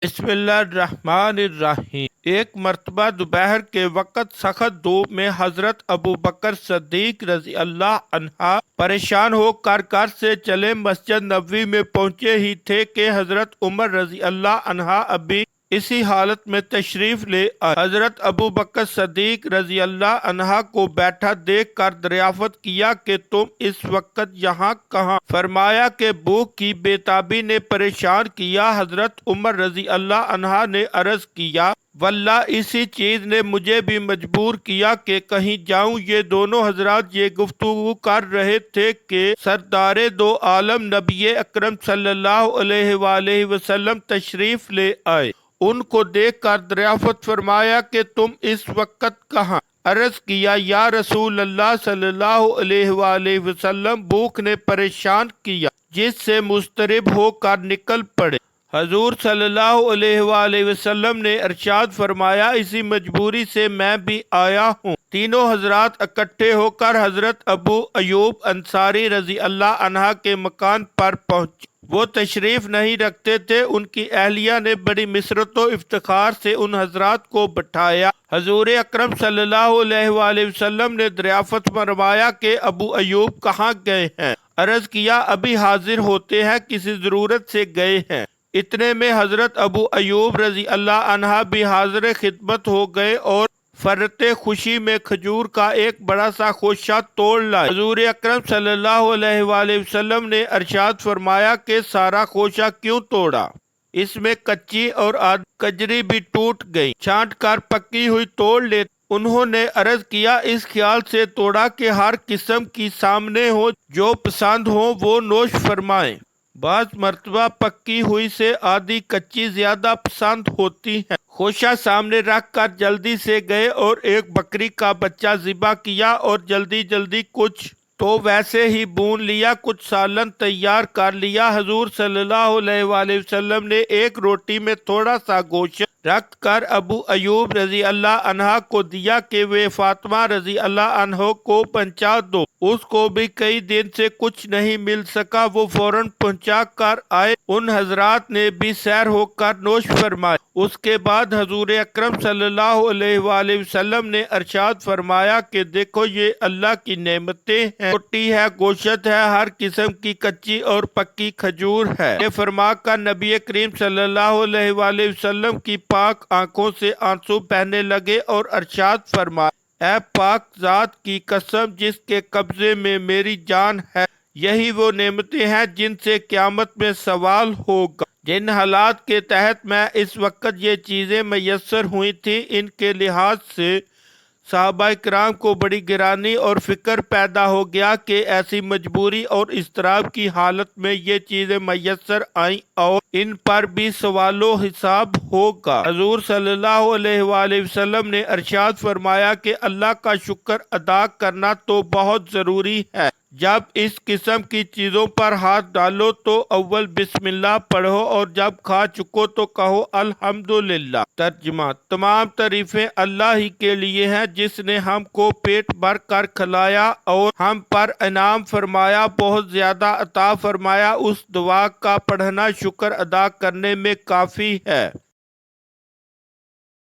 بسم اللہ الرحمن الرحیم۔ ایک مرتبہ دوپہر کے وقت سخت دھوپ میں حضرت ابو بکر صدیق رضی اللہ عنہ پریشان ہو کر گھر سے چلے مسجد نبوی میں پہنچے ہی تھے کہ حضرت عمر رضی اللہ عنہ ابھی اسی حالت میں تشریف لے آئے۔ حضرت ابو بکر صدیق رضی اللہ عنہ کو بیٹھا دیکھ کر دریافت کیا کہ تم اس وقت یہاں کہاں؟ فرمایا کہ بھوک کی بے تابی نے پریشان کیا۔ حضرت عمر رضی اللہ عنہ نے عرض کیا واللہ اسی چیز نے مجھے بھی مجبور کیا کہ کہیں جاؤں۔ یہ دونوں حضرات یہ گفتگو کر رہے تھے کہ سردار دو عالم نبی اکرم صلی اللہ علیہ وآلہ وسلم تشریف لے آئے۔ ان کو دیکھ کر دریافت فرمایا کہ تم اس وقت کہاں؟ عرض کیا یا رسول اللہ صلی اللہ علیہ وآلہ وسلم بھوک نے پریشان کیا جس سے مضطرب ہو کر نکل پڑے۔ حضور صلی اللہ علیہ وآلہ وسلم نے ارشاد فرمایا اسی مجبوری سے میں بھی آیا ہوں۔ تینوں حضرات اکٹھے ہو کر حضرت ابو ایوب انصاری رضی اللہ عنہ کے مکان پر پہنچے۔ وہ تشریف نہیں رکھتے تھے۔ ان کی اہلیہ نے بڑی مسرت و افتخار سے ان حضرات کو بٹھایا۔ حضور اکرم صلی اللہ علیہ وآلہ وسلم نے دریافت فرمایا کہ ابو ایوب کہاں گئے ہیں؟ عرض کیا ابھی حاضر ہوتے ہیں، کسی ضرورت سے گئے ہیں۔ اتنے میں حضرت ابو ایوب رضی اللہ عنہ بھی حاضر خدمت ہو گئے اور فرط خوشی میں کھجور کا ایک بڑا سا خوشہ توڑ لائے۔ حضور اکرم صلی اللہ علیہ وآلہ وسلم نے ارشاد فرمایا کہ سارا خوشہ کیوں توڑا؟ اس میں کچی اور آدھی کجری بھی ٹوٹ گئی، چھانٹ کر پکی ہوئی توڑ لیتے۔ انہوں نے عرض کیا اس خیال سے توڑا کہ ہر قسم کی سامنے ہو، جو پسند ہو وہ نوش فرمائیں۔ بعض مرتبہ پکی ہوئی سے آدھی کچی زیادہ پسند ہوتی ہیں۔ خوشہ سامنے رکھ کر جلدی سے گئے اور ایک بکری کا بچہ ذبح کیا اور جلدی جلدی کچھ تو ویسے ہی بھون لیا، کچھ سالن تیار کر لیا۔ حضور صلی اللہ علیہ وآلہ وسلم نے ایک روٹی میں تھوڑا سا گوشت رکھ کر ابو ایوب رضی اللہ عنہ کو دیا کہ وہ فاطمہ رضی اللہ عنہ کو پہنچا دو۔ اس کو بھی کئی دن سے کچھ نہیں مل سکا، وہ فوراً پہنچا کر آئے۔ ان حضرات نے بھی سیر ہو کر نوش فرمائے۔ اس کے بعد حضور اکرم صلی اللہ علیہ وآلہ وسلم نے ارشاد فرمایا کہ دیکھو یہ اللہ کی نعمتیں ہیں، روٹی ہے، گوشت ہے، ہر قسم کی کچی اور پکی کھجور ہے۔ یہ فرما کر نبی کریم صلی اللہ علیہ وآلہ وسلم کی پاک آنکھوں سے آنسو بہنے لگے اور ارشاد فرمایا اے پاک ذات کی قسم جس کے قبضے میں میری جان ہے، یہی وہ نعمتیں ہیں جن سے قیامت میں سوال ہوگا۔ جن حالات کے تحت میں اس وقت یہ چیزیں میسر ہوئی تھیں، ان کے لحاظ سے صحابہ کرام کو بڑی گرانی اور فکر پیدا ہو گیا کہ ایسی مجبوری اور اضطراب کی حالت میں یہ چیزیں میسر آئیں اور ان پر بھی سوال و حساب ہوگا۔ حضور صلی اللہ علیہ وآلہ وسلم نے ارشاد فرمایا کہ اللہ کا شکر ادا کرنا تو بہت ضروری ہے۔ جب اس قسم کی چیزوں پر ہاتھ ڈالو تو اول بسم اللہ پڑھو اور جب کھا چکو تو کہو الحمدللہ۔ ترجمہ: تمام تعریفیں اللہ ہی کے لیے ہیں جس نے ہم کو پیٹ بھر کر کھلایا اور ہم پر انعام فرمایا، بہت زیادہ عطا فرمایا۔ اس دعا کا پڑھنا شکر ادا کرنے میں کافی ہے۔